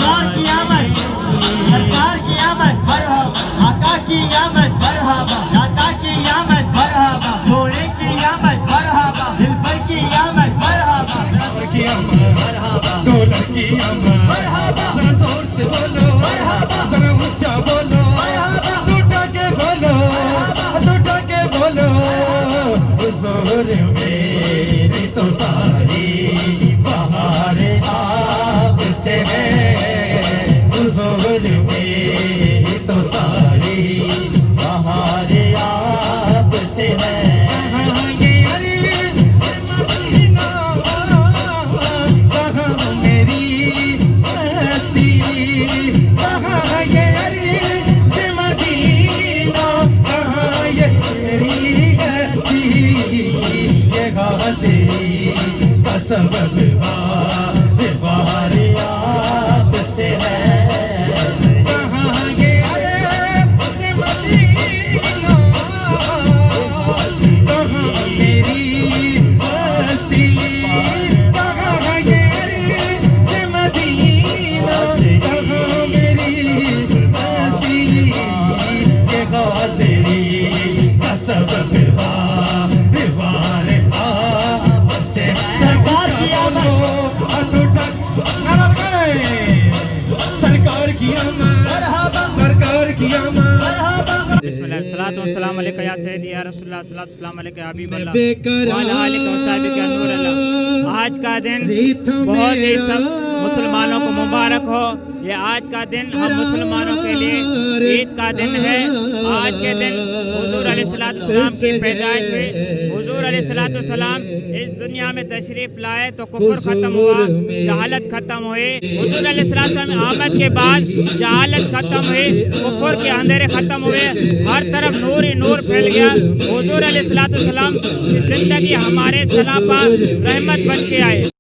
सरकार की आमद, सरकार की आमद, मरहबा आका की आमद, मरहबा दाता की आमद, मरहबा घोड़े की आमद, मरहबा दिलबर की आमद, मरहबा की आमद, मरहबा डॉलर की आमद, मरहबा जरा जोर से बोलो, मरहबा जरा ऊंचा बोलो, मरहबा टूटा के बोलो, टूटा के बोलो, जोर मेरी तो सारी बहार आपसे है, जोर मेरी तो सारी बहार आपसे है। ये अरे मदीना कहाँ मेरी हस्ती, कहाँ ये अरे से मदीना, कहाँ ये मेरी हस्ती, ये गाज़ी का सबब बाहर आपसे है। कहाँ ये अरे से मदीना, कहाँ मेरी हस्ती, कहाँ ये अरे से मदीना, कहाँ मेरी हस्ती, ये गाज़ी का सबब बाहर आपसे। सरकार की आमद, सरकार की आमद, सरकार की आमद। बिस्मिल्लाहिर्रहमानिर्रहीम अलैका या सय्यदी या रसूलल्लाह सल्लल्लाहु अलैहि वसल्लम अलैका या हबीबल्लाह व अला आलिका व सहबिका नूर अल्लाह। आज का दिन बहुत ही सब मुसलमानों को मुबारक हो। ये आज का दिन हम मुसलमानों के लिए ईद का दिन है। आज के दिन हुजूर अलैहिस्सलाम की पैदाइश हुई। हुजूर अलैहिस्सलाम इस दुनिया में तशरीफ लाए तो कुफ्र खत्म हुआ, जहालत खत्म हुई। हुजूर अलैहिस्सलाम आमद के बाद जहालत खत्म हुई, कुफ्र के अंधेरे खत्म हुए, हर तरफ नूर ही नूर फैल गया। हुजूर अलैहिस्सलाम की जिंदगी हमारे सलाफा रहमत बन के आए।